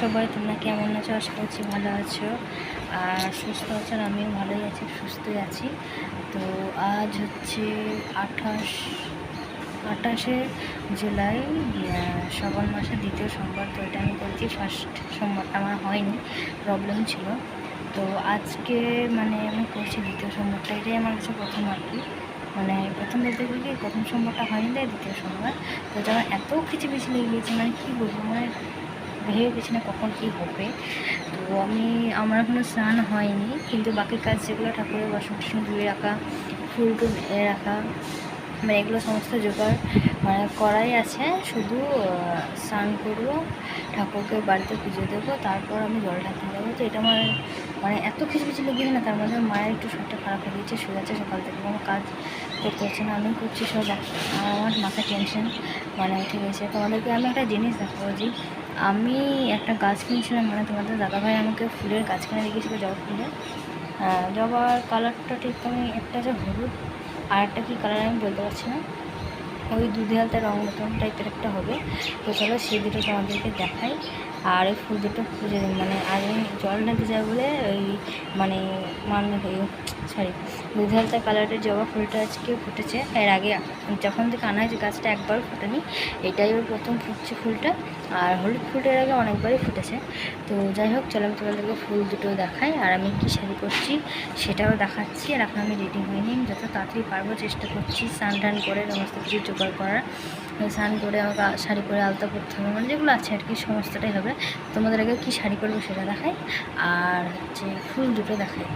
সবাই, তোমরা কেমন আছো? আশা করছি ভালো আছো আর সুস্থ আছো। আর আমিও ভালোই আছি, সুস্থই আছি। তো আজ হচ্ছে 28শে জুলাই, শ্রাবণ মাসের দ্বিতীয় সোমবার। তো এটা আমি করেছি, ফার্স্ট সোমবারটা আমার হয়নি, প্রবলেম ছিল। তো আজকে আমি করছি দ্বিতীয় সোমবারটা, এটাই আমার কাছে প্রথম আর কি। প্রথম বলতে গেলে প্রথম সোমবারটা হয়নি, তাই দ্বিতীয় সোমবার। তো আমার এত খিচিবিচি লেগে গিয়েছে, কী বলবো, ভেবে পেয়েছি না কখন কী হবে। তো আমার এখনও স্নান হয়নি, কিন্তু বাকি কাজ যেগুলো ঠাকুরের বাসন টাসন ধুয়ে রাখা, ফুল টুল রাখা, এগুলো সমস্ত জোগাড় করাই আছে। শুধু স্নান করবো, ঠাকুরকে বাড়িতে পুজো দেবো, তারপর আমি জল ঢালতে যাবো। তো এটা আমার এত খিচবিচি লেগেছে না, তার মধ্যে মায়ের একটু শরীরটা খারাপ হয়ে গেছে, শুয়ে আছে সকাল থেকে, কোনো কাজ করতে হচ্ছে না, আমি করছি সব। আর আমার মাথায় টেনশন উঠে গেছে। তোমাদেরকে আমি একটা জিনিস দেখাবো যে আমি একটা গাছ কিনেছিলাম, তোমাদের দাদাভাই আমাকে ফুলের গাছ কিনে রেখেছিলো, জবা ফুলের। জবার কালারটা ঠিক একটা যে হলুদ, আর একটা কী কালার আমি বলতে পারছি না, ওই দুধে হালতে রং মতন টাইপের একটা হবে। তো চলো সেই দুটো তোমাদেরকে দেখাই। আর ওই ফুল দুটো পুজো আর জল ঢালতে যায় বলে ওই সরি, দুধে হালতা কালারের জবা ফুলটা আজকে ফুটেছে। এর আগে যখন থেকে আনা হয়েছে গাছটা একবার ফোটেনি, এটাই ওর প্রথম ফুটছে ফুলটা। আর হলুদ ফুলটার আগে অনেকবারই ফুটেছে। তো যাই হোক, চলো আমি তোমাদেরকে ফুল দুটো দেখাই, আর আমি কী শাড়ি করছি সেটাও দেখাচ্ছি। আর এখন আমি রেডি হইনি, যত তাড়াতাড়ি পারবো চেষ্টা করছি স্নান টান করে সমস্ত কিছু জোগাড় করার। স্নান করে আমাকে শাড়ি পরে আলতা করতে হবে, যেগুলো আছে আর কি সমস্তটাই হবে। তোমাদের আগে কী শাড়ি করবো সেটা দেখাই, আর হচ্ছে ফুল দুটো দেখাই,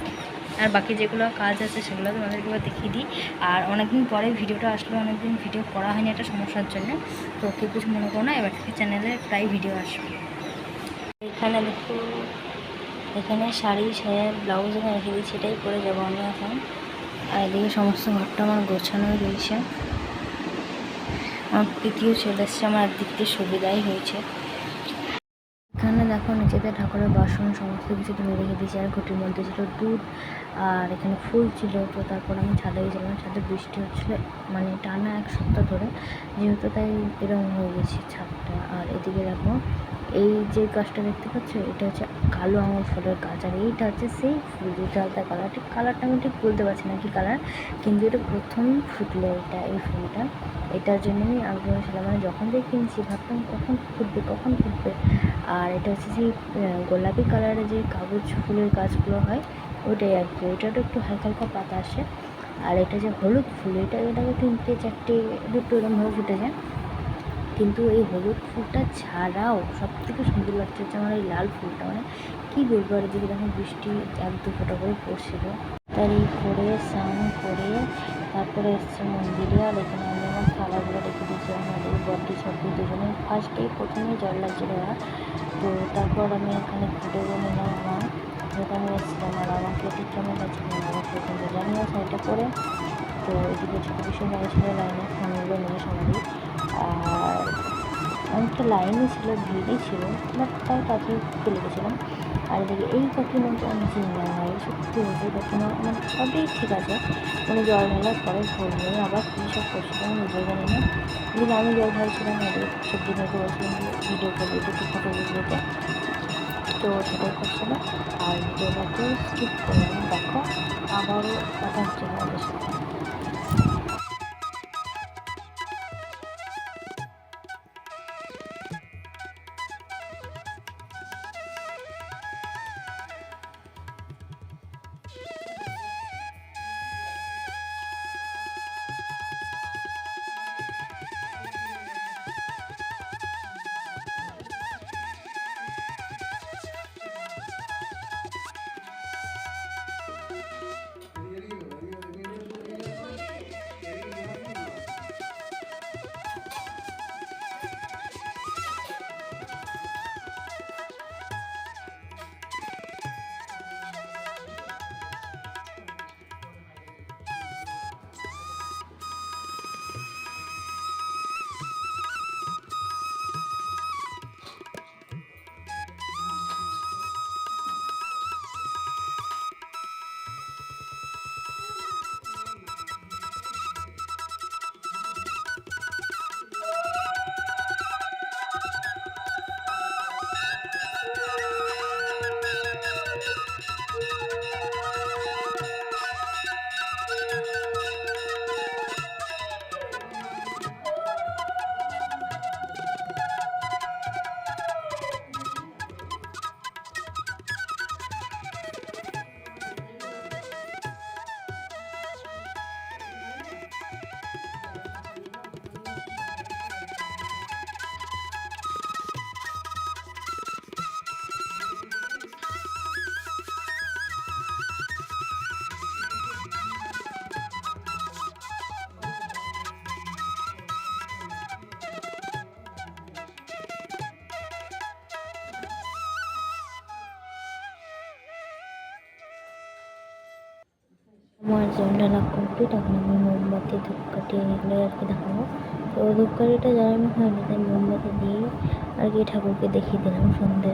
আর বাকি যেগুলো কাজ আছে সেগুলো তোমাদেরকে এবার দেখিয়ে দিই। আর অনেকদিন পরে ভিডিওটা আসলে, অনেকদিন ভিডিও করা হয়নি একটা সমস্যার জন্য। তো কেউ কিছু মনে করো না, এবার থেকে চ্যানেলে প্রায় ভিডিও আসবে। এখানে দেখো, এখানে শাড়ি সায়া ব্লাউজ এখানে রেখে দিই, সেটাই পরে যাবো আমি এখন। আর এদিকে সমস্ত ঘরটা আমার গোছানোই রয়েছে। আমার তৃতীয় চলে এসছে, আমার একদিক দিয়ে সুবিধাই হয়েছে। এখানে দেখো নিচেতে ঠাকুরের বাসন সমস্ত কিছু ধরে রেখে দিয়েছি। আর ঘটির মধ্যে ছিল দুধ, আর এখানে ফুল ছিল। তো তারপর আমি ছাদে গেছিলাম, ছাদে বৃষ্টি হচ্ছিলো টানা 1 সপ্তাহ ধরে, যেহেতু তাই এরকম হয়ে গেছে ছাদটা। আর এদিকে দেখো, এই যে গাছটা দেখতে পাচ্ছ, এটা হচ্ছে কালো আঙুর ফুলের গাছ। আর এইটা হচ্ছে সেই ফুল, যেটা আলতা কালার, ঠিক কালারটা আমি ঠিক বলতে পারছি না কী কালার, কিন্তু এটা প্রথম ফুটলো এই ফুলটা। এটার জন্যই আগ্রহ ছিলাম, যখন থেকে কিনছি ভাবতাম কখন ফুটবে। আর এটা হচ্ছে যে গোলাপি কালারের যে কাগজ ফুলের গাছগুলো হয়, ওটাই আর কি। ওইটারও একটু হালকা হালকা পাতা আসে। আর এটা যে হলুদ ফুল, এটাকে 3টে 4টে 2টো এরকমভাবে ফুটে যায়। কিন্তু এই হলুদ ফুলটা ছাড়াও সবথেকে সুন্দর লাগছে হচ্ছে আমার এই লাল ফুলটা। কী বলবো, আর এদিকে দেখুন বৃষ্টি 1-2 ফোঁটা করে পড়ছিল। তাই করে স্নান করে তারপরে এসছে মন্দিরে। আর এখানে আমি আমার থালাগুলো রেখে দিয়েছি, আমাদের বডি সবজি দুজনে প্রথমেই জল লাগছিল ওরা। তো তারপর আমি এখানে ভিডিও নিলাম আমার, যেহেতু আমি এসেছিলাম। আর আমাকে ঠিক কেমন লাগছিল আমাকে কিন্তু জানিও শাড়িটা পরে। তো এদিকে ছোটো বিষয় গাড়ি ছিল লাইনে, ফোনগুলো নিয়ে সবারই। আর অনেকটা লাইনই ছিল, ভিড়ই ছিল, বাট তাও তাড়াতাড়ি চলে গেছিলাম। আর এদিকে এই কাকিমা তো আমি চিনি না ভাই, সত্যি বলছি কাকিমা সবই ঠিক আছে, জল ঢালার পরে ভুল নেই, আবার কী সব করছিল আমি নিজেও জানি না। এদিকে আমি জল ঢালছিলাম, এদিকে সবজি নিতে বলছিলাম ভিডিও করে দিতে, একটু ফটো দিতে। তো সেটাই করছিল। আর ভিডিওটাকে স্কিপ করলাম, দেখো আবারও কথা হচ্ছে আমাদের সাথে। আমার জল ঢালা কমপ্লিট। এখন আমি মোমবাতি ধূপকাঠি এগুলো আর কি দেখাবো। তো ধূপকাঠিটা জ্বালানো হয়নি, তাই মোমবাতি দিয়ে আর কি ঠাকুরকে দেখিয়ে দিলাম সন্ধে।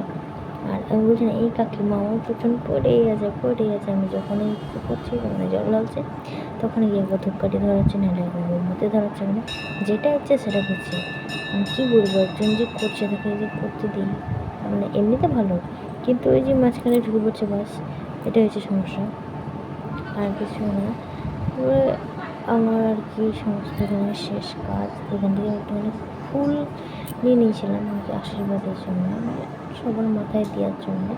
আর আমি বলছি না, এই কাকিমা আমার প্রচণ্ড পড়েই আছে। আমি যখনই কিছু করছি, মানে জল ঢালছে, তখনই গিয়ে একবার ধূপকাঠি ধরাচ্ছে, নাহলে একবার মোমবাতি ধরাচ্ছে, মানে যেটা ইচ্ছে সেটা করছে। মানে কী বলবো, একজন যে করছে তাকে যে করতে দিই, মানে এমনিতে ভালো, কিন্তু ওই যে মাঝখানে ঢুকে পড়ছে, বাস এটা হচ্ছে সমস্যা, আর কিছু না। এবারে আমার আর কি সমস্ত এখানে শেষ কাজ। এখান থেকে একটুখানি ফুল নিয়ে নিয়েছিলাম আর কি আশীর্বাদের জন্য, মানে সবার মাথায় দেওয়ার জন্য।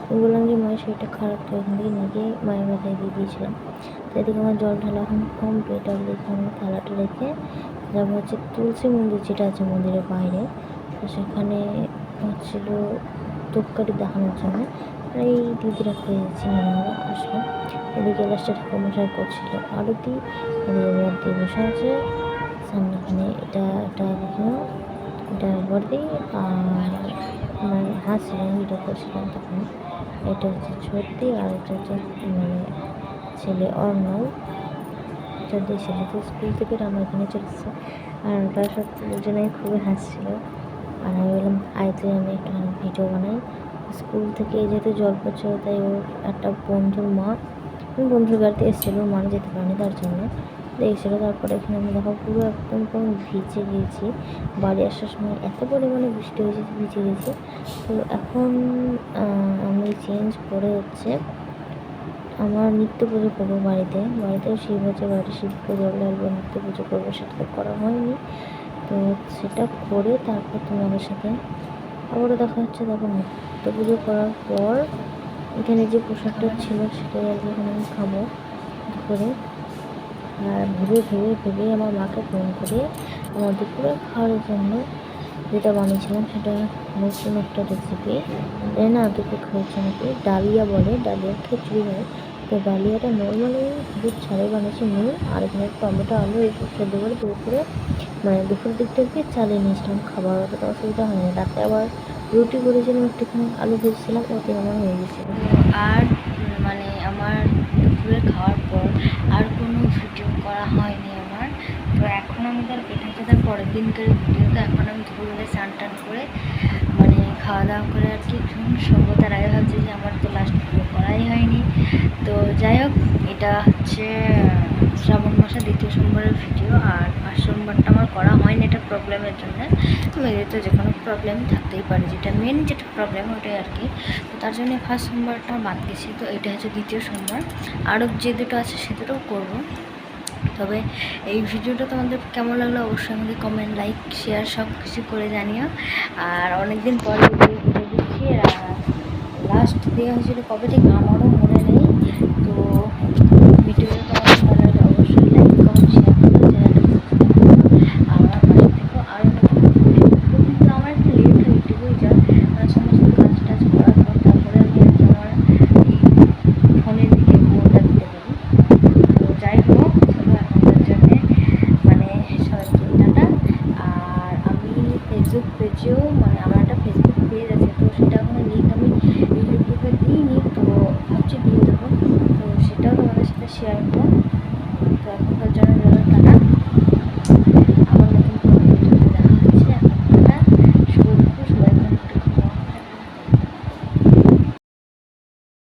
আমি বললাম যে মায়ের শরীরটা খারাপ, তো এখান থেকে নিয়ে গিয়ে মায়ের মাথায় দিয়ে দিয়েছিলাম। তো এদিকে আমার জল ঢালা এখন কমপ্লিট। আর দেখে আমি থালাটা রেখে যাবো হচ্ছে তুলসী মন্দির যেটা আছে মন্দিরের বাইরে, তো সেখানে হচ্ছিল ধূপকাঠি দেখানোর জন্য। আর এই দিদিরা পেয়ে যাচ্ছি, মানে আমরা আসলাম। এদিকে লাস্টে ঠাকুরমশাই করছিল আরতি, এদিকে বর্দি বসে আছে সামনেখানে। এটা দেখো, এটা বর্দি, আর মানে হাসছিলাম, ভিডিও করছিলাম তখন। এটা হচ্ছে সত্যি, আর এটা হচ্ছে মানে ছেলে অর্ণব, এটা দিয়ে ছেলে তো স্কুল থেকে আমার এখানে চলেছে। আর তার সব দুজনেই খুবই হাসছিল। আর আমি বললাম আইতে আমি একটা ভিডিও বানাই। স্কুল থেকে যেহেতু জল পড়ছিল, তাই ওর একটা বন্ধুর মা বন্ধুর গাড়িতে এসেছিলো, মানে যেতে পারেনি তার জন্য এসেছিলো। তারপরে এখানে আমি দেখো পুরো একদম পুরো ভিজে গিয়েছি। বাড়ি আসার সময় এত পরিমাণে বৃষ্টি হয়েছে, ভিজে গেছি। তো এখন আমি চেঞ্জ করে হচ্ছে আমার নিত্য পুজো করবো বাড়িতেও শিব হচ্ছে, বাড়িতে শিবকে জল ঢালবো, নিত্য পুজো করবো, সেটা তো করা হয়নি। তো সেটা করে তারপর তোমাদের সাথে আবারও দেখা হচ্ছে। দেখো নিত্য পুজো করার পর এখানে যে পোশাকটা ছিল সেটাই আর কি এখানে আমি খাবো দুপুরে। আর ভেবে আমার মাকে ফোন করে আমার দুপুরে খাওয়ার জন্য যেটা বানিয়েছিলাম সেটা নতুন একটা রেসিপি, না দুপুর খেয়েছে নাকি, ডালিয়া বলে, ডালিয়ার খিচুড়ি হয়। তো ডালিয়াটা নর্মালি দুধ ছাড়াই বানিয়েছি, নুন আর এখানে টমেটো আলু এই সেদ্ধ করে দুপুরে, মানে দুপুর দিকটা দিয়ে চালিয়ে নিয়েছিলাম। খাবার অতটা অসুবিধা হয়নি। রাতে আবার রুটি করেছিলাম, একটুখানি আলু ভেজেছিলাম, ওতে আমার হয়ে গেছিলো। আর মানে আমার দুপুরে খাওয়ার পর আর কোনো ভিডিও করা হয়নি আমার। তো এখন আমি তার এটা হচ্ছে তার পরের দিনকার ভিডিও। তো এখন আমি দুপুরবেলায় স্নান টান করে মানে খাওয়া দাওয়া করে আর কি একটু সভ্যতার আগে ভাবছি যে আমার তো লাস্ট ভিডিও করাই হয়নি। তো যাই হোক, এটা হচ্ছে শ্রাবণ মাসের দ্বিতীয় সোমবারের ভিডিও। আর ফার্স্ট সোমবারটা আমার করা হয়নি একটা প্রবলেমের জন্য। মেয়েদের তো যে কোনো প্রবলেম থাকতেই পারে, যেটা মেন যেটা প্রবলেম ওটাই আর কি। তো তার জন্য ফার্স্ট সোমবারটা বাদ গেছি। তো এটা হচ্ছে দ্বিতীয় সোমবার। আরও যে দুটো আছে সে দুটোও করবো। তবে এই ভিডিওটা তোমাদের কেমন লাগলো অবশ্যই আমাকে কমেন্ট, লাইক, শেয়ার সব কিছু করে জানিও। আর অনেক দিন পরে ভিডিও দিচ্ছি। লাস্ট দেওয়া হয়েছিল কবে থেকে আমারও মনে নেই। তো ভিডিওটা তোমাদের ভালো লাগলে অবশ্যই লাইক, কমেন্ট, শেয়ার করো, চ্যানেলটা আমার পাশে থেকো। আর কিন্তু আমার একটু লেট হয়, একটুকুই যা মানে সমস্ত কাজ টাজ করার পর তারপরে আমি আর কি আমার এই ফোনের দিকে মনটা দিতে পারি। তো যাই হোক, চলো এখনকার জন্যে মানে সবাইকে টাটা। আর আমি ফেসবুক পেজেও, মানে আমার একটা ফেসবুক পেজ আছে, তো সেটা এখনো লিঙ্ক আমি ইউটিউবে দিইনি, তো ভাবছি দিয়ে দেবো। তো সেটাও তোমাদের সাথে শেয়ার করবো।